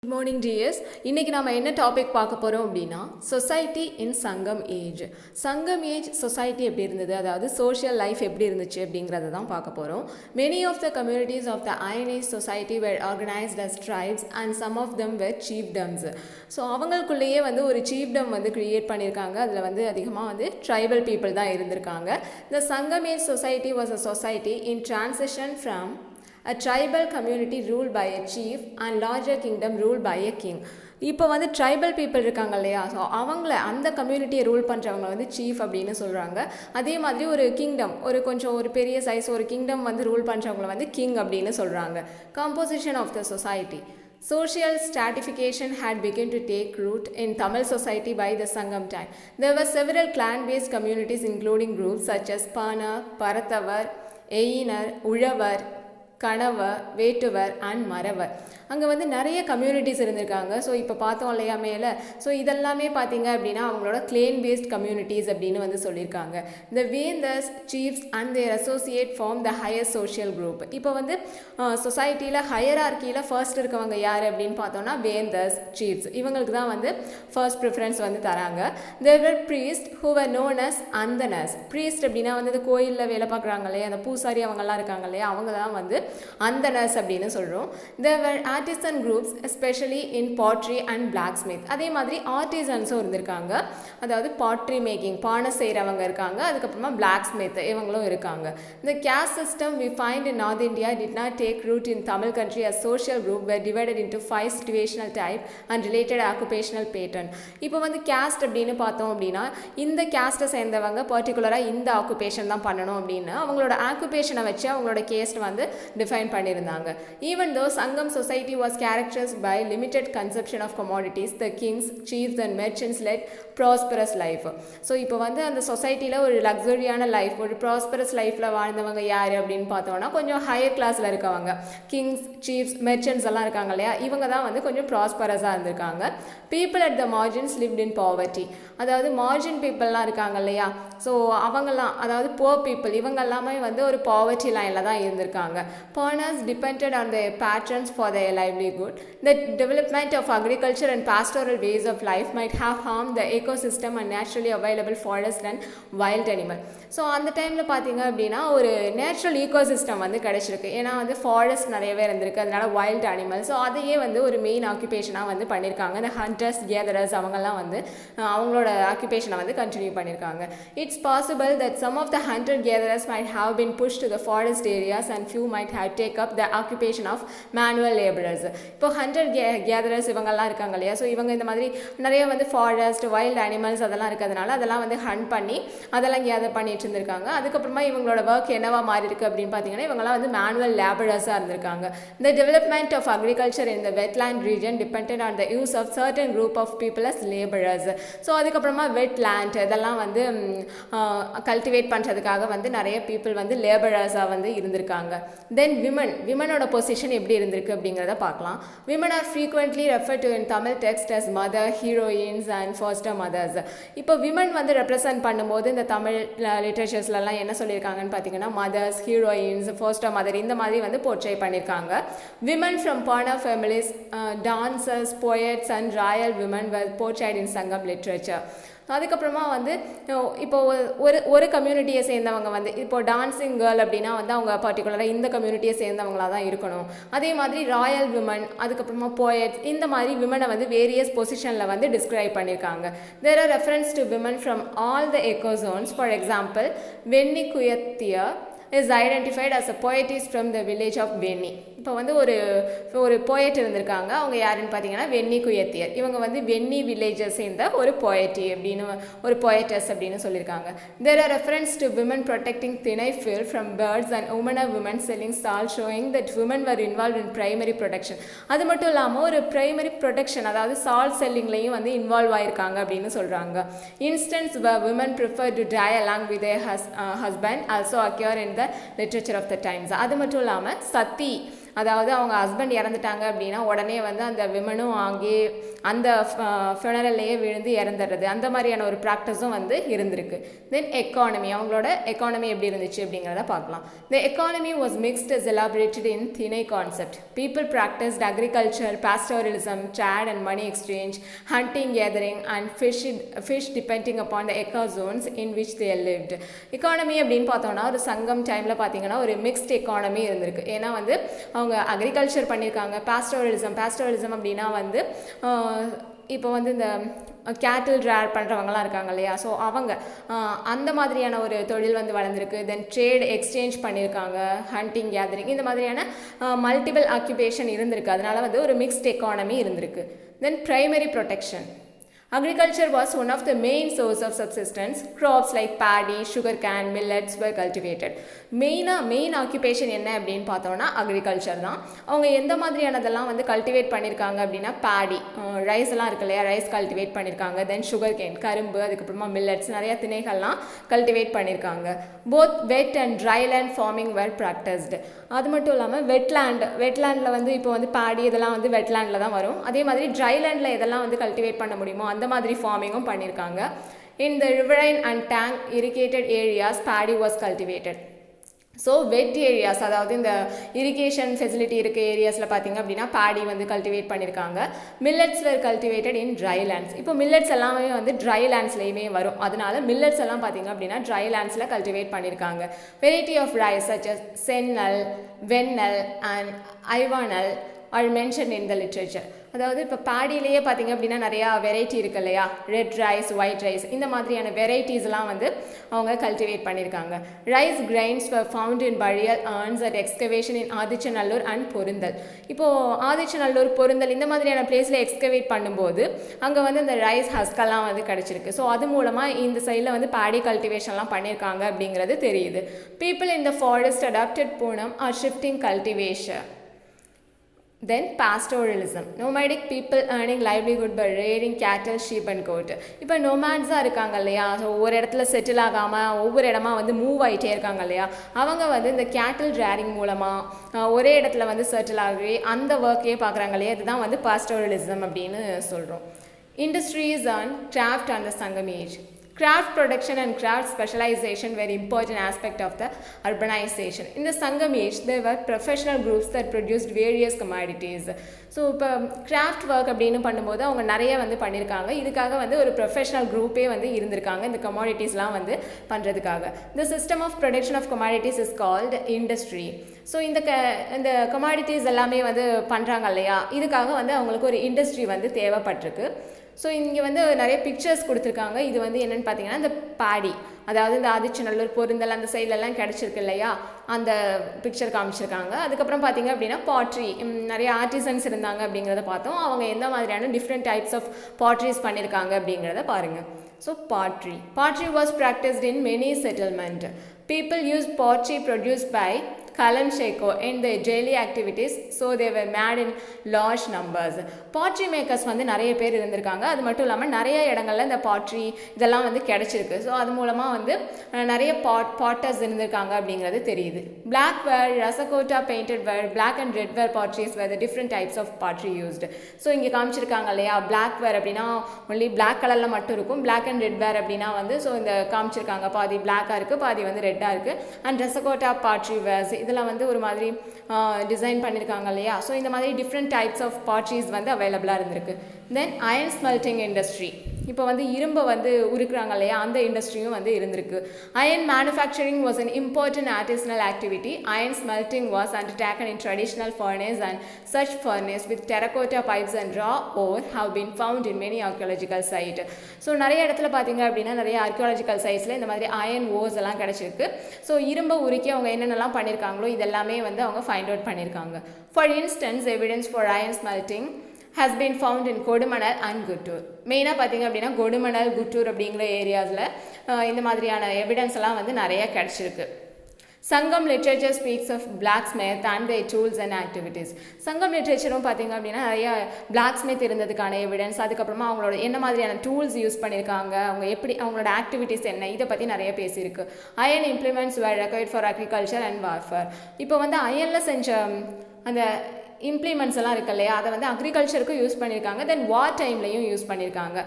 Good morning dears. இன்னைக்கு நாம என்ன டாபிக் பார்க்க போறோம் அப்படின்னா சொசைட்டி இன் சங்கம் ஏஜ். சங்கம் ஏஜ் சொசைட்டி எப்படி இருந்தது, அதாவது சோஷியல் லைஃப் எப்படி இருந்துச்சு அப்படிங்கிறத தான் பார்க்க போறோம். Many of the communities of the Iron Age society were organized as tribes and some of them were chiefdoms. So அவங்களுக்குள்ளேயே வந்து ஒரு chiefdom வந்து கிரியேட் பண்ணியிருக்காங்க. அதில் வந்து அதிகமாக வந்து tribal people தான் இருந்திருக்காங்க. The Sangam Age society was a society in transition from a tribal community ruled by a chief and larger kingdom ruled by a king. இப்போ வந்து ட்ரைபல் பீப்புள் இருக்காங்க இல்லையா, ஸோ அவங்கள அந்த கம்யூனிட்டியை ரூல் பண்ணுறவங்க வந்து சீஃப் அப்படின்னு சொல்கிறாங்க. அதே மாதிரி ஒரு கிங்டம், ஒரு பெரிய சைஸ் ஒரு கிங்டம் வந்து ரூல் பண்ணுறவங்கள வந்து கிங் அப்படின்னு சொல்கிறாங்க. Composition of the society. Social stratification had begun to take root in Tamil society by the Sangam time. There were several clan-based communities including groups such as Pana, Parathavar, Einar, Ulavar, கணவர், வேட்டுவர் and மறவர். அங்கே வந்து நிறைய communities இருந்திருக்காங்க. So இப்போ பார்த்தோம் இல்லையா மேலே, so இதெல்லாமே பார்த்தீங்க அப்படின்னா அவங்களோட கிளேன் பேஸ்ட் கம்யூனிட்டிஸ் அப்படின்னு வந்து சொல்லியிருக்காங்க. The Vendhars, chiefs and their associate form the higher social group. இப்போ வந்து சொசைட்டியில் ஹையரார்க்கியில் ஃபர்ஸ்ட் இருக்கவங்க யார் அப்படின்னு பார்த்தோம்னா வேந்தர்ஸ், சீஃப்ஸ், இவங்களுக்கு தான் வந்து ஃபர்ஸ்ட் ப்ரிஃபரன்ஸ் வந்து தராங்க. There were priest who were known as Anthanars. Priest அப்படின்னா வந்து இந்த கோயிலில் வேலை பார்க்குறாங்க இல்லையா, அந்த பூசாரி அவங்கெல்லாம் இருக்காங்க இல்லையா, அவங்க தான் வந்து அந்தனஸ் அப்படின்னு சொல்கிறோம். There were artisan groups especially in pottery and blacksmith. அதே மாதிரி ஆர்டிசன்ஸும் இருந்திருக்காங்க, அதாவது பாட்ரி மேக்கிங், பானை செய்கிறவங்க இருக்காங்க. அதுக்கப்புறமா பிளாக்ஸ்மித் இவங்களும் இருக்காங்க. இந்த caste system we find in north India did not take root in Tamil country as social group were divided into 5 situational type and related occupational pattern. இப்போ வந்து கேஸ்ட் அப்படின்னு பார்த்தோம் அப்படின்னா இந்த கேஸ்ட்டை சேர்ந்தவங்க பர்டிகுலராக இந்த ஆக்குபேஷன் தான் பண்ணணும் அப்படின்னு அவங்களோட ஆக்குபேஷனை வச்சு அவங்களோட கேஸ்ட் வந்து டிஃபைன் பண்ணியிருந்தாங்க. Even though Sangam society was characterised by limited consumption of commodities, the kings, chiefs and merchants led prosperous life. So இப்போ வந்து அந்த சொசைட்டியில் ஒரு லக்ஸரியான லைஃப், ஒரு ப்ராஸ்பரஸ் லைஃப்பில் வாழ்ந்தவங்க யார் அப்படின்னு பார்த்தோன்னா கொஞ்சம் ஹையர் கிளாஸில் இருக்கவங்க, கிங்ஸ், சீஃப்ஸ், மெர்ச்சன்ட்ஸ் எல்லாம் இருக்காங்க இல்லையா, இவங்க தான் வந்து கொஞ்சம் ப்ராஸ்பரஸாக இருந்திருக்காங்க. People at the margins lived in poverty. அதாவது மார்ஜின் பீப்புளெலாம் இருக்காங்க இல்லையா, ஸோ அவங்கெல்லாம் அதாவது புவர் பீப்புள் இவங்க எல்லாமே வந்து ஒரு பாவர்ட்டி லைனில் தான் இருந்திருக்காங்க. Farmers depended on their patrons for their livelihood. The development of agriculture and pastoral ways of life might have harmed the ecosystem and naturally available forest and wild animal. So அந்த டைமில் பார்த்தீங்க அப்படின்னா ஒரு natural ecosystem வந்து கிடச்சிருக்கு. ஏன்னா வந்து forest நிறையவே இருந்திருக்கு, அதனால வைல்ட் அனிமல். ஸோ அதையே வந்து ஒரு மெயின் ஆக்குபேஷனாக வந்து பண்ணியிருக்காங்க. இந்த ஹண்டர்ஸ், கேதரர்ஸ் அவங்கெல்லாம் வந்து அவங்களோட ஆக்குபேஷனை வந்து கண்டினியூ பண்ணியிருக்காங்க. It's possible that some of the hunter gatherers might have been push to the forest areas and few might have take up the occupation of manual laborers. இப்போ hunter gatherers இவங்கெல்லாம் இருக்காங்க இல்லையா, so இவங்க இந்த மாதிரி நிறைய வந்து ஃபாரஸ்ட், வைல்ட் அனிமல்ஸ் அதெல்லாம் இருக்கிறதுனால அதெல்லாம் வந்து ஹண்ட் பண்ணி அதெல்லாம் கேதர் பண்ணிட்டு இருந்திருக்காங்க. அதுக்கப்புறமா இவங்களோட ஒர்க் என்னவா மாறி இருக்கு அப்படின்னு பார்த்தீங்கன்னா இவங்கெல்லாம் வந்து மேனுவல் லேபரர்ஸாக இருந்திருக்காங்க. The development of agriculture in the wetland region depended on the use of certain group of people as laborers. So அதுக்கப்புறமா wetland இதெல்லாம் வந்து கல்டிவேட் பண்ணுறதுக்காக வந்து நிறைய பீப்புள் வந்து லேபரர்ஸாக வந்து இருந்திருக்காங்க. தென் விமனோட பொசிஷன் எப்படி இருந்திருக்கு அப்படிங்கிறத பார்க்கலாம். Women are frequently refer to in Tamil text as mother, heroines and foster mothers. இப்போ விமன் வந்து ரெப்ரசன்ட் பண்ணும்போது இந்த தமிழ் லிட்ரேச்சர்ஸ்லாம் என்ன சொல்லியிருக்காங்கன்னு பார்த்தீங்கன்னா மதர்ஸ், ஹீரோயின்ஸ், ஃபர்ஸ்டர் மதர் இந்த மாதிரி வந்து போர்ட்ரே பண்ணியிருக்காங்க. Women from Pana families, dancers, poets and royal women were portrayed in Sangam literature. அதுக்கப்புறமா வந்து இப்போ ஒரு கம்யூனிட்டியை சேர்ந்தவங்க வந்து இப்போ டான்ஸிங் கேர்ள் அப்படின்னா வந்து அவங்க பர்டிகுலராக இந்த கம்யூனிட்டியை சேர்ந்தவங்களாக தான் இருக்கணும். அதே மாதிரி ராயல் விமன், அதுக்கப்புறமா போயட்ஸ், இந்த மாதிரி விமனை வந்து வேரியஸ் பொசிஷனில் வந்து டிஸ்கிரைப் பண்ணியிருக்காங்க. There are references to women from all the ecozones. For example Venni Kuyathiyar is identified as a poetess from the village of Venni. இப்போ வந்து ஒரு போயட் இருந்திருக்காங்க, அவங்க யாருன்னு பார்த்தீங்கன்னா வெண்ணி குயத்தியர். இவங்க வந்து வெண்ணி வில்லேஜை சேர்ந்த ஒரு போயட்டி அப்படின்னு ஒரு போயட்டஸ் அப்படின்னு சொல்லியிருக்காங்க. There are reference to women protecting thinai field from birds and women are women selling salt showing that women were involved in primary protection. அது மட்டும் இல்லாமல் ஒரு பிரைமரி ப்ரொடெக்ஷன் அதாவது சால்ட் செல்லிங்லையும் வந்து இன்வால்வ் ஆயிருக்காங்க அப்படின்னு சொல்கிறாங்க. Instance where women prefer to die along with their husband also occur in the literature of the times. அது மட்டும் இல்லாமல் சத்தி அதாவது அவங்க ஹஸ்பண்ட் இறந்துட்டாங்க அப்படின்னா உடனே வந்து அந்த விமனும் அங்கேயே அந்த ஃபினரல்லையே விழுந்து இறந்துடுறது, அந்த மாதிரியான ஒரு ப்ராக்டிஸும் வந்து இருந்திருக்கு. தென் எக்கானமி, அவங்களோட எக்கானமி எப்படி இருந்துச்சு அப்படிங்கிறத பார்க்கலாம். The economy was mixed is elaborated in Thinai concept. People practised agriculture, pastoralism, trade and money exchange, hunting, gathering and fish depending upon the ecozones in which they lived. Economy அப்படின்னு பார்த்தோம்னா ஒரு சங்கம் டைமில் பார்த்தீங்கன்னா ஒரு மிக்ஸ்ட் எக்கானமி இருந்திருக்கு. ஏன்னா வந்து அவங்க அக்ரிகல்ச்சர் பண்ணியிருக்காங்க. பாஸ்டோரலிசம் அப்படின்னா வந்து இப்போ வந்து இந்த கேட்டில் ட்ரேர் பண்ணுறவங்களாம் இருக்காங்க இல்லையா, ஸோ அவங்க அந்த மாதிரியான ஒரு தொழில் வந்து வளர்ந்துருக்கு. தென் ட்ரேட் எக்ஸ்சேஞ்ச் பண்ணியிருக்காங்க, ஹண்டிங் கேதரிங் இந்த மாதிரியான மல்டிபிள் ஆக்குபேஷன் இருந்திருக்கு. அதனால வந்து ஒரு மிக்ஸ்ட் எக்கானமி இருந்திருக்கு. Then primary production. Agriculture was one of the main source of subsistence. Crops like paddy, sugarcane, millets were cultivated. Main occupation என்ன அப்படின்னு பார்த்தோம்னா அக்ரிகல்ச்சர் தான். அவங்க எந்த மாதிரியானதெல்லாம் வந்து கல்டிவேட் பண்ணியிருக்காங்க அப்படின்னா பேடி, ரைஸ் எல்லாம் இருக்கு இல்லையா, ரைஸ் கல்டிவேட் பண்ணியிருக்காங்க. தென் சுகர் கேன், கரும்பு, அதுக்கப்புறமா மில்லட்ஸ், நிறைய திணைகள்லாம் கல்டிவேட் பண்ணியிருக்காங்க. Both wet and dry land farming were practised. அது மட்டும் இல்லாமல் வெட்லேண்டில் வந்து இப்போ வந்து பேடி இதெல்லாம் வந்து வெட்லேண்டில் தான் வரும். அதே மாதிரி ட்ரை லேண்டில் எதெல்லாம் வந்து கல்டிவேட் பண்ண முடியுமோ அந்த மாதிரி ஃபார்மிங்கும் பண்ணியிருக்காங்க. இன் த riverine and tank irrigated areas paddy was cultivated. So wet areas, அதாவது இந்த இரிகேஷன் ஃபெசிலிட்டி இருக்க ஏரியாஸில் பார்த்திங்க அப்படின்னா பேடி வந்து கல்டிவேட் பண்ணியிருக்காங்க. Millets were cultivated in dry lands. இப்போ மில்லட்ஸ் எல்லாமே வந்து ட்ரை லேண்ட்ஸ்லேயுமே வரும். அதனால மில்லட்ஸ் எல்லாம் பார்த்திங்க அப்படின்னா ட்ரை லேண்ட்ஸில் கல்டிவேட் பண்ணியிருக்காங்க. Variety of rice such as Sennel, Vennel and Aivanel are mention in the literature. அதாவது இப்போ பேடியிலேயே பார்த்திங்க அப்படின்னா நிறையா வெரைட்டி இருக்கு இல்லையா, ரெட் ரைஸ், ஒயிட் ரைஸ், இந்த மாதிரியான வெரைட்டிஸ்லாம் வந்து அவங்க கல்டிவேட் பண்ணியிருக்காங்க. Rice grains were found in burial urns at excavation in Adichanallur and Porunthal. இப்போது ஆதிச்சநல்லூர், பொருந்தல் இந்த மாதிரியான பிளேஸில் எக்ஸ்கவேட் பண்ணும்போது அங்கே வந்து இந்த ரைஸ் ஹஸ்கெல்லாம் வந்து கிடச்சிருக்கு. ஸோ அது மூலமாக இந்த சைடில் வந்து பேடி கல்டிவேஷன்லாம் பண்ணியிருக்காங்க அப்படிங்கிறது தெரியுது. People in the forest adapted punam or shifting cultivation. Then pastoralism. Nomadic people earning livelihood by rearing cattle, sheep and goat. இப்போ நோமேட்ஸாக இருக்காங்க இல்லையா, ஸோ ஒவ்வொரு இடத்துல செட்டில் ஆகாமல் ஒவ்வொரு இடமா வந்து மூவ் ஆகிட்டே இருக்காங்க இல்லையா, அவங்க வந்து இந்த கேட்டில் ரேரிங் மூலமாக ஒரே இடத்துல வந்து செட்டில் ஆகி அந்த ஒர்க்கையே பார்க்குறாங்க இல்லையா, இதுதான் வந்து பாஸ்டோரலிசம் அப்படின்னு சொல்கிறோம். Industries and craft and the Sangam age. Craft production and craft specialization were important aspect of the urbanization. In the Sangam age, there were professional groups that produced various commodities. So இப்போ craft work அப்படின்னு பண்ணும்போது அவங்க நிறைய வந்து பண்ணியிருக்காங்க. இதுக்காக வந்து ஒரு ப்ரொஃபஷனல் குரூப்பே வந்து இருந்திருக்காங்க இந்த கமாடிட்டிஸ்லாம் வந்து பண்ணுறதுக்காக. The system of production of commodities is called industry. So இந்த கமாடிட்டிஸ் எல்லாமே வந்து பண்ணுறாங்க இல்லையா, இதுக்காக வந்து அவங்களுக்கு ஒரு இண்டஸ்ட்ரி வந்து தேவைப்பட்டிருக்கு. ஸோ இங்கே வந்து நிறைய பிக்சர்ஸ் கொடுத்துருக்காங்க. இது வந்து என்னென்னு பார்த்தீங்கன்னா இந்த பேடி, அதாவது இந்த ஆதிச்சநல்லூர், பொருந்தல் அந்த சைட்லலாம் கிடச்சிருக்கு இல்லையா, அந்த பிக்சர் காமிச்சிருக்காங்க. அதுக்கப்புறம் பார்த்திங்க அப்படின்னா பாட்ரி, நிறைய ஆர்டிசன்ஸ் இருந்தாங்க அப்படிங்கிறத பார்த்தோம். அவங்க எந்த மாதிரியான டிஃப்ரெண்ட் டைப்ஸ் ஆஃப் பாட்ரிஸ் பண்ணியிருக்காங்க அப்படிங்கிறத பாருங்கள். So பாட்ரி was practised in many settlement. People used pottery produced by Kalam Sheiko in their daily activities, so they were made in large numbers. Pottery makers வந்து நிறைய பேர் இருந்திருக்காங்க. அது மட்டும் இல்லாமல் நிறைய இடங்கள்ல இந்த பாட்ரி இதெல்லாம் வந்து கிடைச்சிருக்கு. ஸோ அது மூலமாக வந்து நிறைய பாட்டர்ஸ் இருந்திருக்காங்க அப்படிங்கிறது தெரியுது. Black ware, russet coated painted ware, black and red ware potteries were the different types of pottery used. So இங்கே காமிச்சிருக்காங்க இல்லையா, பிளாக் வேர் அப்படின்னா ஒன்லி பிளாக் கலரில் மட்டும் இருக்கும். பிளாக் அண்ட் ரெட் வேர் அப்படின்னா வந்து ஸோ இந்த காமிச்சிருக்காங்க பாதி பிளாக்காக இருக்குது, பாதி வந்து ரெட்டாக இருக்குது. அண்ட் ரசகோட்டா பாட்ரி வேர்ஸ் இதெல்லாம் வந்து ஒரு மாதிரி டிசைன் பண்ணியிருக்காங்க இல்லையா. ஸோ இந்த மாதிரி டிஃப்ரெண்ட் டைப்ஸ் ஆஃப் பாட்ரிஸ் வந்து அவைலபிளாக இருந்திருக்கு. தென் அயன் ஸ்மெல்டிங் இண்டஸ்ட்ரி. இப்போ வந்து இரும்பை வந்து உருக்குறாங்க இல்லையா, அந்த இண்டஸ்ட்ரியும் வந்து இருந்திருக்கு. Iron manufacturing was an important artisanal activity. Iron smelting was undertaken in traditional furnace and such furnace with terracotta pipes and raw ore have been found in many archaeological sites. So நிறைய இடத்துல பார்த்தீங்க அப்படின்னா நிறைய archaeological சைட்ஸில் இந்த மாதிரி iron ores எல்லாம் கிடச்சிருக்கு. So இரும்பை உருக்கி அவங்க என்னென்னலாம் பண்ணியிருக்காங்களோ இதெல்லாமே வந்து அவங்க ஃபைண்ட் அவுட் பண்ணியிருக்காங்க. For instance evidence for iron smelting has been found in Kodumanal and Guttur. மெயினாக பார்த்திங்க அப்படின்னா கொடுமணல், குட்டூர் அப்படிங்கிற ஏரியாஸில் இந்த மாதிரியான எவிடன்ஸ் எல்லாம் வந்து நிறைய கிடச்சிருக்கு. Sangam literature speaks of blacksmith and their tools and activities. Sangam லிட்ரேச்சரும் பார்த்திங்க அப்படின்னா நிறைய பிளாக்ஸ்மித் இருந்ததுக்கான எவிடன்ஸ், அதுக்கப்புறமா அவங்களோட என்ன மாதிரியான டூல்ஸ் யூஸ் பண்ணியிருக்காங்க, அவங்க எப்படி அவங்களோட ஆக்டிவிட்டீஸ் என்ன, இதை பற்றி நிறைய பேசியிருக்கு. Iron implements were required for agriculture and warfare. இப்போ வந்து அயனில் செஞ்ச அந்த இம்ப்ளிமெண்ட்ஸ் எல்லாம் இருக்கு இல்லையா, அதை வந்து அக்ரிகல்ச்சருக்கும் யூஸ் பண்ணியிருக்காங்க. தென் வார் டைம்லையும் யூஸ் பண்ணியிருக்காங்க.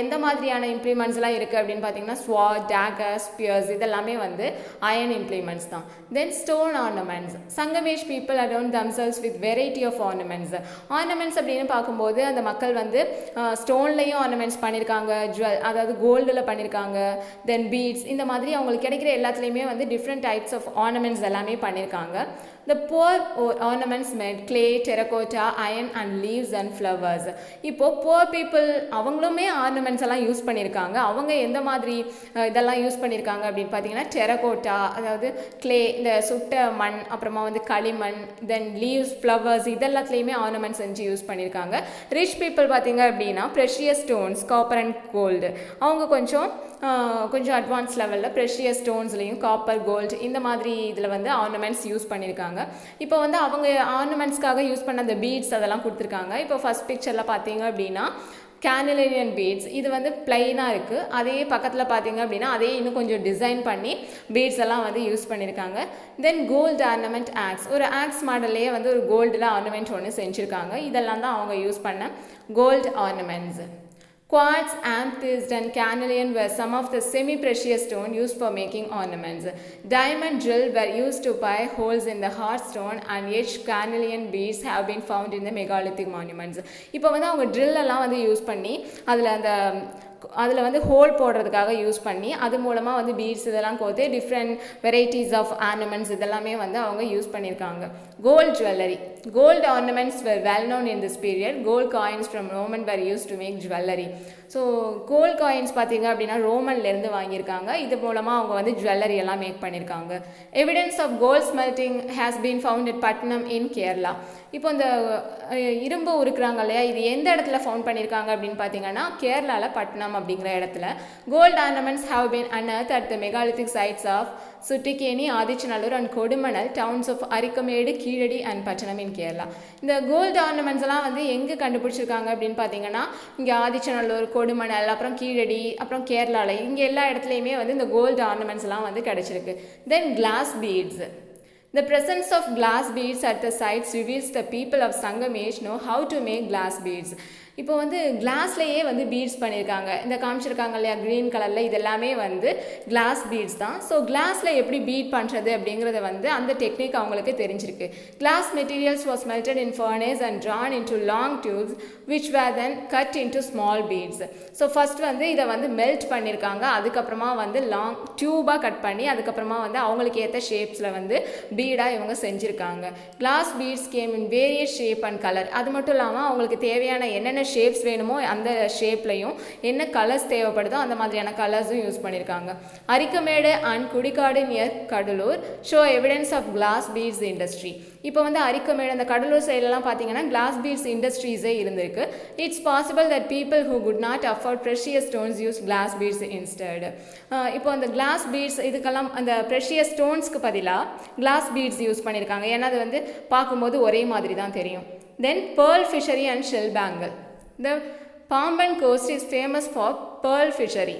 எந்த மாதிரியான இம்ப்ளிமெண்ட்ஸ்லாம் இருக்குது அப்படின்னு பார்த்தீங்கன்னா ஸ்வாட், டேகர், ஸ்பியர்ஸ் இதெல்லாமே வந்து அயன் இம்ப்ளிமெண்ட்ஸ் தான். Then stone ornaments. சங்கமேஷ் people around themselves with variety of ornaments. Ornaments அப்படின்னு பார்க்கும்போது அந்த மக்கள் வந்து ஸ்டோன்லையும் ஆர்னமெண்ட்ஸ் பண்ணியிருக்காங்க, அதாவது கோல்டில் பண்ணியிருக்காங்க, தென் பீட்ஸ், இந்த மாதிரி அவங்களுக்கு கிடைக்கிற எல்லாத்துலேயுமே வந்து டிஃப்ரெண்ட் டைப்ஸ் ஆஃப் ஆர்னமெண்ட்ஸ் எல்லாமே பண்ணியிருக்காங்க. The poor ornaments made clay, terracotta, iron and leaves and flowers. இப்போ poor people அவங்களுமே ஆர்னமெண்ட்ஸ் எல்லாம் யூஸ் பண்ணியிருக்காங்க. அவங்க எந்த மாதிரி இதெல்லாம் யூஸ் பண்ணியிருக்காங்க அப்படின்னு பார்த்தீங்கன்னா டெரகோட்டா, அதாவது கிளே, இந்த சுட்ட மண், அப்புறமா வந்து களிமண், தென் லீவ்ஸ், ஃப்ளவர்ஸ் இதெல்லாத்துலேயுமே ஆர்னமெண்ட்ஸ் செஞ்சு யூஸ் பண்ணியிருக்காங்க. ரிச் பீப்புள் பார்த்தீங்க அப்படின்னா precious stones, copper and gold, அவங்க கொஞ்சம் அட்வான்ஸ் லெவலில் ப்ரெஷியஸ் ஸ்டோன்ஸ்லையும் காப்பர், கோல்டு இந்த மாதிரி இதில் வந்து ஆர்னமெண்ட்ஸ் யூஸ் பண்ணியிருக்காங்க. இப்போ வந்து அவங்க ஆர்னமெண்ட்ஸ்க்காக யூஸ் பண்ண அந்த பீட்ஸ் அதெல்லாம் கொடுத்துருக்காங்க. இப்போ ஃபர்ஸ்ட் பிக்சரில் பார்த்தீங்க அப்படின்னா கேனலேரியன் பீட்ஸ், இது வந்து பிளைனாக இருக்குது. அதே பக்கத்தில் பார்த்தீங்க அப்படின்னா அதே இன்னும் கொஞ்சம் டிசைன் பண்ணி பீட்ஸ் எல்லாம் வந்து யூஸ் பண்ணியிருக்காங்க. தென் கோல்டு ஆர்னமெண்ட் ஆக்ஸ், ஒரு ஆக்ஸ் மாடல்லையே வந்து ஒரு கோல்டில் ஆர்னமெண்ட் ஒன்று செஞ்சுருக்காங்க. இதெல்லாம் தான் அவங்க யூஸ் பண்ண gold ornaments. Quartz, amethyst and carnelian were some of the semi-precious stones used for making ornaments. Diamond drill were used to pry holes in the hard stone and etched carnelian beads have been found in the megalithic monuments. இப்போ வந்து அவங்க drill எல்லாம் வந்து use பண்ணி அதில் வந்து whole போடுறதுக்காக use பண்ணி அது மூலமாக வந்து பீட்ஸ் இதெல்லாம் கோர்த்து டிஃப்ரெண்ட் வெரைட்டிஸ் ஆஃப் ஆர்னமெண்ட்ஸ் இதெல்லாமே வந்து அவங்க யூஸ் பண்ணியிருக்காங்க. Gold jewellery. Gold ornaments were well known in this period. Gold coins from Roman were used to make jewelry. So gold coins பார்த்தீங்க அப்படின்னா ரோமன்லேருந்து வாங்கியிருக்காங்க. இது மூலமாக அவங்க வந்து ஜுவல்லரி எல்லாம் மேக் பண்ணியிருக்காங்க. Evidence of gold smelting has been found at Pattanam in Kerala. இப்போ இந்த இரும்பு உருக்குறாங்க இல்லையா, இது எந்த இடத்துல ஃபவுண்ட் பண்ணியிருக்காங்க அப்படின்னு பார்த்தீங்கன்னா கேரளாவில் பட்னம் அப்படிங்கிற இடத்துல. Gold ornaments have been unearth at the megalithic sites of Suttukeni, Adichanallur and Kodumanal, towns of Arikamedu, Keeladi and Pattanam in Kerala. இந்த கோல்டு ஆர்னமெண்ட்ஸ் எல்லாம் வந்து எங்கே கண்டுபிடிச்சிருக்காங்க அப்படின்னு பார்த்தீங்கன்னா இங்கே ஆதிச்சநல்லூர், கொடுமணல், அப்புறம் கீழடி, அப்புறம் கேரளாவில் இங்கே எல்லா இடத்துலையுமே வந்து இந்த கோல்டு ஆர்னமெண்ட்ஸ் எல்லாம் வந்து கிடச்சிருக்கு. Then glass beads. The presence of glass beads at the sites reveals the people of Sangam age know how to make glass beads. இப்போ வந்து கிளாஸ்லேயே வந்து பீட்ஸ் பண்ணியிருக்காங்க. இந்த காமிச்சிருக்காங்க இல்லையா க்ரீன் கலரில், இதெல்லாமே வந்து கிளாஸ் பீட்ஸ் தான். ஸோ கிளாஸில் எப்படி பீட் பண்ணுறது அப்படிங்கிறத வந்து அந்த டெக்னிக் அவங்களுக்கு தெரிஞ்சிருக்கு. Glass materials was melted in furnace and drawn into long tubes which were then cut into small beads. So first வந்து இதை வந்து மெல்ட் பண்ணியிருக்காங்க, அதுக்கப்புறமா வந்து லாங் டியூபாக கட் பண்ணி அதுக்கப்புறமா வந்து அவங்களுக்கு ஏற்ற ஷேப்ஸில் வந்து பீடாக இவங்க செஞ்சுருக்காங்க. Glass beads came in various shape and colour. அது மட்டும் இல்லாமல் அவங்களுக்கு தேவையான என்னென்ன ஷேப்ஸ் வேணுமோ அந்த ஷேப்லையும் என்ன கலர்ஸ் தேவைப்படுதோ அந்த மாதிரியான கலர்ஸும் யூஸ் பண்ணியிருக்காங்க. Arikamedu and Kudikadu near Cuddalore show evidence of glass beads industry. இப்போ வந்து அரிக்கமேடு அந்த கடலூர் சைட்லலாம் பார்த்தீங்கன்னா கிளாஸ் பீட்ஸ் இண்டஸ்ட்ரீஸே இருந்திருக்கு. It's possible that people who could not afford precious stones use glass beads instead. இப்போ அந்த கிளாஸ் பீட்ஸ் இதுக்கெல்லாம் அந்த ப்ரெஷியஸ் ஸ்டோன்ஸ்க்கு பதிலாக கிளாஸ் பீட்ஸ் யூஸ் பண்ணியிருக்காங்க. ஏன்னா அது வந்து பார்க்கும்போது ஒரே மாதிரி தான் தெரியும். தென் pearl fishery and shell bangle. The Pamban coast is famous for pearl fishery.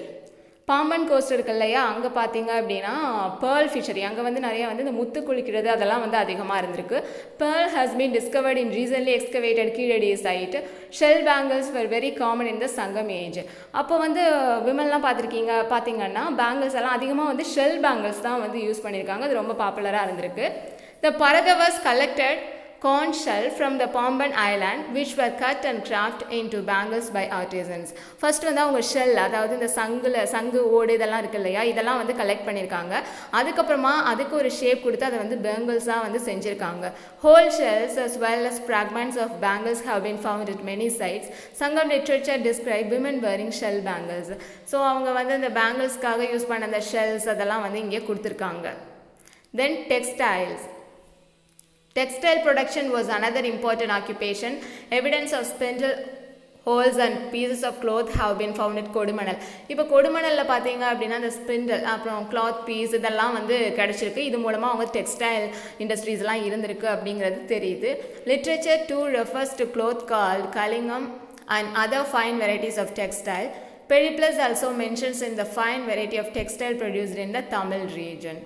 Pamban coast இருக்கு இல்லையா, அங்கே பார்த்தீங்க அப்படின்னா பேர்ல் ஃபிஷரி, அங்கே வந்து நிறைய வந்து இந்த முத்து குளிக்கிறது அதெல்லாம் வந்து அதிகமாக இருந்திருக்கு. Pearl has been discovered in recently excavated Keezhadi site. Shell bangles were very common in the Sangam age. அப்போ வந்து விமன்லாம் பார்த்தீங்கன்னா பேங்கிள்ஸ் எல்லாம் அதிகமாக வந்து ஷெல் பேங்கிள்ஸ் தான் வந்து யூஸ் பண்ணியிருக்காங்க. அது ரொம்ப பாப்புலராக இருந்திருக்கு. The Paradavas collected corn shell from the Pamban island which were cut and crafted into bangles by artisans. First வந்து அவங்க ஷெல், அதாவது இந்த சங்கு ஓடு இதெல்லாம் இருக்கு இல்லையா, இதெல்லாம் வந்து கலெக்ட் பண்ணியிருக்காங்க. அதுக்கப்புறமா அதுக்கு ஒரு ஷேப் கொடுத்து அதை வந்து பேங்கிள்ஸாக வந்து செஞ்சுருக்காங்க. Whole shells as well as fragments of bangles have been found at many sites. Sangam literature describe women wearing shell bangles. So அவங்க வந்து இந்த பேங்கிள்ஸ்க்காக யூஸ் பண்ண அந்த ஷெல்ஸ் அதெல்லாம் வந்து இங்கே கொடுத்துருக்காங்க. தென் textiles. Textile production was another important occupation. Evidence of spindle holes and pieces of cloth have been found at Kodumanal. இப்போ கொடுமணலில் பார்த்தீங்க அப்படின்னா அந்த ஸ்பிண்டில் அப்புறம் கிளாத் பீஸ் இதெல்லாம் வந்து கிடச்சிருக்கு. இது மூலமாக அவங்க டெக்ஸ்டைல் இண்டஸ்ட்ரீஸ்லாம் இருந்திருக்கு அப்படிங்கிறது தெரியுது. Literature too refers to cloth called Kalingam and other fine varieties of textile. Periplus also mentions in the fine variety of textile produced in the Tamil region.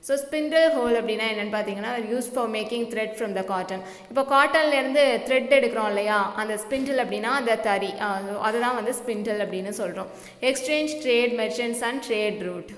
So spindle whole அப்படின்னா என்னென்னு பார்த்தீங்கன்னா use for making thread from the cotton. இப்போ காட்டன்லேருந்து thread எடுக்கிறோம் இல்லையா, அந்த spindle அப்படின்னா அந்த தறி, அதுதான் வந்து ஸ்பிண்டில் அப்படின்னு சொல்கிறோம். Exchange, trade, merchants and trade route.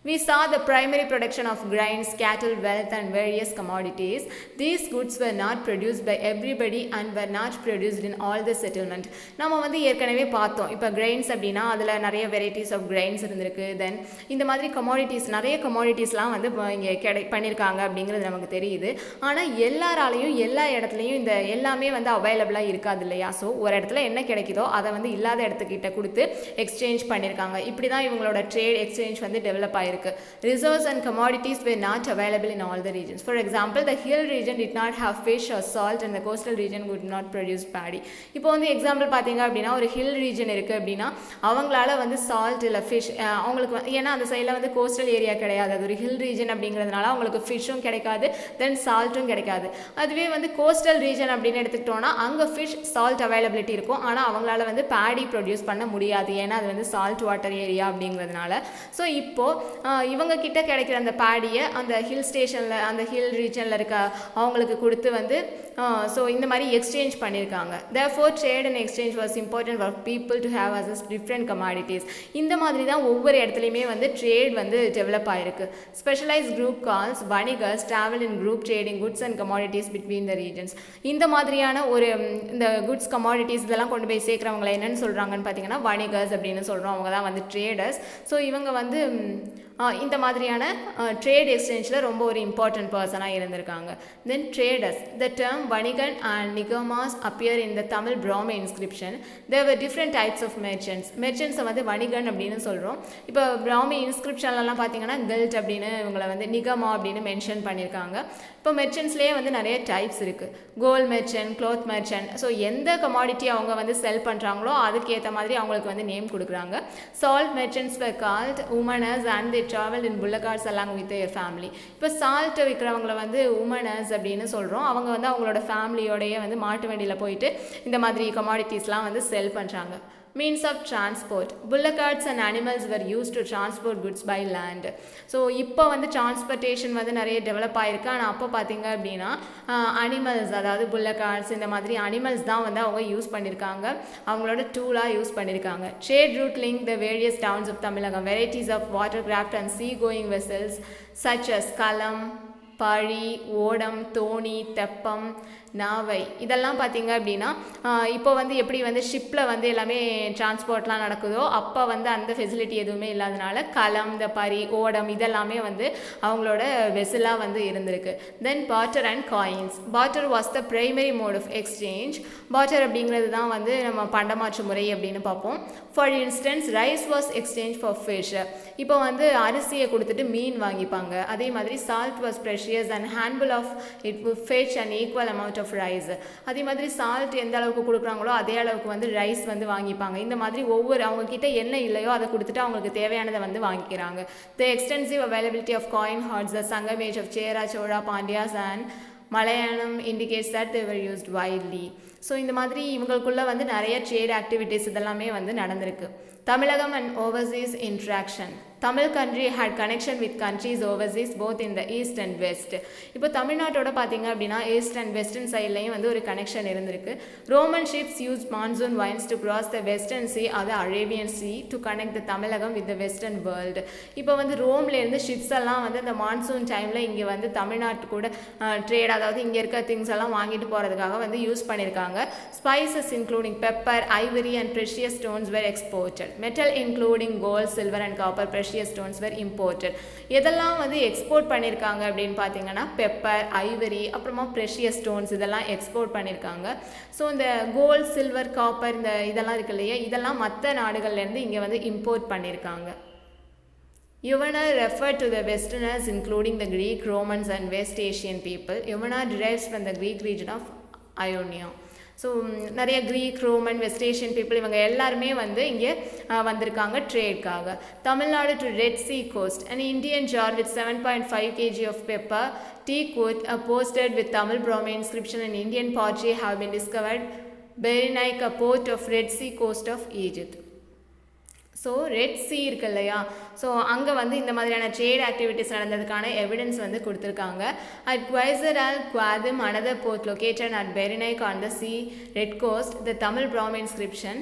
We saw the primary production of grains, cattle, wealth and various commodities. These goods were not produced by everybody and were not produced in all the settlement. நம்ம வந்து ஏற்கனவே பார்த்தோம். இப்போ grains அப்படின்னா அதில் நிறைய varieties of grains இருந்திருக்கு. தென் இந்த மாதிரி கமாடிட்டிஸ், நிறைய கமாடிட்டிஸ்லாம் வந்து இங்கே பண்ணியிருக்காங்க அப்படிங்கிறது நமக்கு தெரியுது. ஆனால் எல்லாராலையும் எல்லா இடத்துலையும் இந்த எல்லாமே வந்து அவைலபிளாக இருக்காது இல்லையா. ஸோ ஒரு இடத்துல என்ன கிடைக்குதோ அதை வந்து இல்லாத இடத்துக்கிட்ட கொடுத்து எக்ஸ்சேஞ்ச் பண்ணியிருக்காங்க. இப்படி தான் இவங்களோட ட்ரேட் எக்ஸ்சேஞ்ச் வந்து டெவலப் ஆயிருக்கு. Resources and commodities were not available in all the regions. For example, the hill region did not have fish or salt and the coastal region would not produce paddy. இப்போ வந்து example பார்த்தீங்க அப்படின்னா ஒரு hill region இருக்குது அப்படின்னா அவங்களால வந்து salt இல்லை ஃபிஷ் அவங்களுக்கு ஏன்னா அந்த சைடில் வந்து கோஸ்டல் ஏரியா கிடையாது, அது ஒரு ஹில் ரீஜன் அப்படிங்கிறதுனால அவங்களுக்கு ஃபிஷ்ஷும் கிடைக்காது, தென் சால்ட்டும் கிடைக்காது. அதுவே வந்து கோஸ்டல் ரீஜன் அப்படின்னு எடுத்துக்கிட்டோன்னா அங்கே ஃபிஷ் சால்ட் அவைலபிலிட்டி இருக்கும், ஆனால் அவங்களால வந்து பேடி ப்ரொடியூஸ் பண்ண முடியாது, ஏன்னா அது வந்து சால்ட் வாட்டர் ஏரியா அப்படிங்கிறதுனால. ஸோ இப்போது இவங்க கிட்ட கிடைக்கிற அந்த பேடியை அந்த ஹில் ஸ்டேஷனில் அந்த ஹில் ரீஜனில் இருக்க அவங்களுக்கு கொடுத்து வந்து ஸோ இந்த மாதிரி எக்ஸ்சேஞ்ச் பண்ணியிருக்காங்க. therefore trade and exchange was important for people to have access to different commodities. இந்த மாதிரி தான் ஒவ்வொரு இடத்துலையுமே வந்து ட்ரேட் வந்து டெவலப் ஆகிருக்கு. Specialised group calls Vanigars travel in group trading goods and commodities between the regions. இந்த மாதிரியான ஒரு இந்த குட்ஸ் கமாடிட்டிஸ் இதெல்லாம் கொண்டு போய் சேர்க்குறவங்களை என்னென்னு சொல்கிறாங்கன்னு பார்த்தீங்கன்னா வணிகர்ஸ் அப்படின்னு சொல்கிறோம். அவங்க தான் வந்து ட்ரேடர்ஸ். ஸோ இவங்க வந்து இந்த மாதிரியான ட்ரேட் எக்ஸ்சேஞ்சில் ரொம்ப ஒரு இம்பார்ட்டன்ட் பர்சனாக இருந்திருக்காங்க. Then traders, the term Vanigan and Nigamas appear in the Tamil Brahmi inscription. There were different types of merchants. மெர்ச்சன்ட்ஸை வந்து வணிகன் அப்படின்னு சொல்கிறோம். இப்போ பிராமி இன்ஸ்கிரிப்ஷன்லாம் பார்த்தீங்கன்னா கில்ட் அப்படின்னு இவங்களை வந்து நிகமா அப்படின்னு மென்ஷன் பண்ணியிருக்காங்க. இப்போ மெர்ச்சன்ட்ஸ்லேயே வந்து நிறைய டைப்ஸ் இருக்குது. Gold merchant, cloth merchant. So எந்த கமாடிட்டி அவங்க வந்து செல் பண்ணுறாங்களோ அதுக்கேற்ற மாதிரி அவங்களுக்கு வந்து நேம் கொடுக்குறாங்க. Salt merchants were called Umanars and they traveled in bullock carts along with their family. இப்போ சால்ட் விற்கிறவங்கள வந்து உமனர்ஸ் அப்படின்னு சொல்கிறோம். அவங்க வந்து அவங்களோட ஃபேமிலியோடையே வந்து மாட்டு வண்டியில் போயிட்டு இந்த மாதிரி கமாடிட்டிஸ்லாம் வந்து செல் பண்ணுறாங்க. Means of transport. Bullock carts and animals were used to transport goods by land. So இப்போ வந்து டிரான்ஸ்போர்ட்டேஷன் வந்து நிறைய டெவலப் ஆகிருக்கு. ஆனால் அப்போ பார்த்தீங்க அப்படின்னா அனிமல்ஸ், அதாவது bullock carts இந்த மாதிரி அனிமல்ஸ் தான் வந்து அவங்க யூஸ் பண்ணியிருக்காங்க, அவங்களோட டூலாக யூஸ் பண்ணியிருக்காங்க. Trade route link the various towns of Tamilakam. Varieties of water craft and sea going vessels such as Kalam, Pazhi, Odam, தோணி, தெப்பம், நாவை இதெல்லாம் பார்த்தீங்க அப்படின்னா இப்போ வந்து எப்படி வந்து ஷிப்பில் வந்து எல்லாமே டிரான்ஸ்போர்ட்லாம் நடக்குதோ அப்போ வந்து அந்த ஃபெசிலிட்டி எதுவுமே இல்லாதனால கலம், இந்த பரி, ஓடம் இதெல்லாமே வந்து அவங்களோட வெசலாக வந்து இருந்திருக்கு. Then barter and coins. Barter was the primary mode of exchange. Barter அப்படிங்கிறது தான் வந்து நம்ம பண்டமாற்று முறை அப்படின்னு பார்ப்போம். For instance rice was exchange for fish. இப்போ வந்து அரிசியை கொடுத்துட்டு மீன் வாங்கிப்பாங்க. அதே மாதிரி salt was precious and handful of it would fetch and equal amount of rice. அதே மாதிரி சால்ட் எந்த அளவுக்கு கொடுக்குறாங்களோ அதே அளவுக்கு வந்து ரைஸ் வந்து வாங்கிப்பாங்க. இந்த மாதிரி ஒவ்வொரு அவங்க கிட்ட என்ன இல்லையோ அதை கொடுத்துட்டு அவங்களுக்கு தேவையானதை வந்து வாங்கிக்கிறாங்க. The extensive availability of coin hoards, the Sangam age of Chera, Chola, Pandyas and Malayalam indicates that they were used widely. So இந்த மாதிரி இவங்களுக்குள்ள வந்து நிறைய ட்ரேட் ஆக்டிவிட்டீஸ் இதெல்லாமே வந்து நடந்திருக்கு. Tamilakam and overseas interaction. Tamil country had connection with countries overseas both in the east and west. இப்போ தமிழ்நாட்டோட பார்த்தீங்க அப்படின்னா ஈஸ்ட் அண்ட் வெஸ்டர்ன் சைட்லையும் வந்து ஒரு கனெக்ஷன் இருந்திருக்கு. Roman ships use monsoon winds to cross the western sea அது Arabian sea to connect the Tamilakam with the western world. இப்போ வந்து ரோம்லேருந்து ஷிப்ஸ் எல்லாம் வந்து இந்த மான்சூன் டைமில் இங்கே வந்து தமிழ்நாட்டு கூட ட்ரேட், அதாவது இங்கே இருக்க திங்ஸ் எல்லாம் வாங்கிட்டு போகிறதுக்காக வந்து யூஸ் பண்ணியிருக்காங்க. Spices including pepper, ivory and precious stones were exported. Metal including gold, silver and copper, precious stones were imported. எதெல்லாம் வந்து எக்ஸ்போர்ட் பண்ணியிருக்காங்க அப்படின்னு பார்த்தீங்கன்னா பெப்பர், ஐவரி, அப்புறமா ப்ரெஷியஸ் ஸ்டோன்ஸ் இதெல்லாம் எக்ஸ்போர்ட் பண்ணியிருக்காங்க. ஸோ இந்த கோல்ட், சில்வர், காப்பர் இந்த இதெல்லாம் இருக்கு இல்லையா, இதெல்லாம் மற்ற நாடுகள்லேருந்து இங்கே வந்து இம்போர்ட் பண்ணியிருக்காங்க. Yavana referred to the Westerners including the Greek, Romans and West Asian people. Yavana derives from the Greek region of Ionia. So நிறைய Greek, Roman, West Asian people இவங்க எல்லாருமே வந்து இங்கே வந்திருக்காங்க ட்ரேட்காக. Tamil Nadu to Red Sea coast. And Indian jar with 7.5 kg of pepper, teak wood, posted with Tamil Brahmi inscription and Indian pottery have been discovered. Berinaik, a port of Red Sea coast of Egypt. So red C இருக்கு இல்லையா, so அங்கே வந்து இந்த மாதிரியான trade activities நடந்ததுக்கான evidence வந்து கொடுத்துருக்காங்க. At Quseir al Qadim another port located at Berenik on the sea red coast, the Tamil Brahmin inscription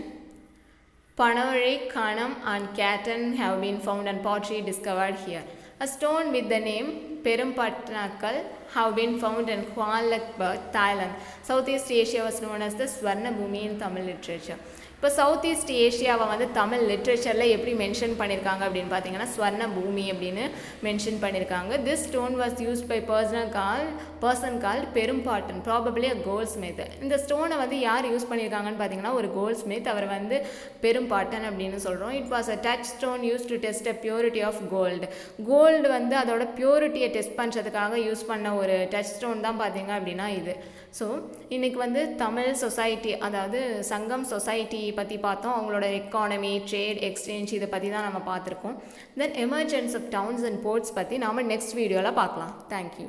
Panavari, Kanam and Katan have been found and pottery discovered here. A stone with the name Perumpatnakkal have been found in Kuala Lumpur, Thailand. Southeast Asia was known as the Swarna Bhumi in Tamil literature. இப்போ south east ஏஷியாவை வந்து தமிழ் லிட்ரேச்சரில் எப்படி mention பண்ணியிருக்காங்க அப்படின்னு பார்த்தீங்கன்னா ஸ்வர்ண பூமி அப்படின்னு mention பண்ணியிருக்காங்க. This stone was used by person called Perumpattan, probably a gold smith. இந்த ஸ்டோனை வந்து யார் யூஸ் பண்ணியிருக்காங்கன்னு பார்த்தீங்கன்னா ஒரு கோல்ட் ஸ்மித், அவர் வந்து பெரும்பாட்டன் அப்படின்னு சொல்கிறோம். It was a touch stone used to test a purity of gold. Gold வந்து அதோட பியூரிட்டியை டெஸ்ட் பண்ணுறதுக்காக யூஸ் பண்ண ஒரு டச் ஸ்டோன் தான் பார்த்தீங்க அப்படின்னா இது. ஸோ இன்றைக்கி வந்து தமிழ் சொசைட்டி, அதாவது சங்கம் சொசைட்டி பற்றி பார்த்தோம். அவங்களோட எக்கானமி, ட்ரேட், எக்ஸ்சேஞ்ச் இதை பற்றி தான் நம்ம பார்த்துருக்கோம். Then emergence of towns and ports பற்றி நாம் நெக்ஸ்ட் வீடியோவில் பார்க்கலாம். தேங்க்யூ.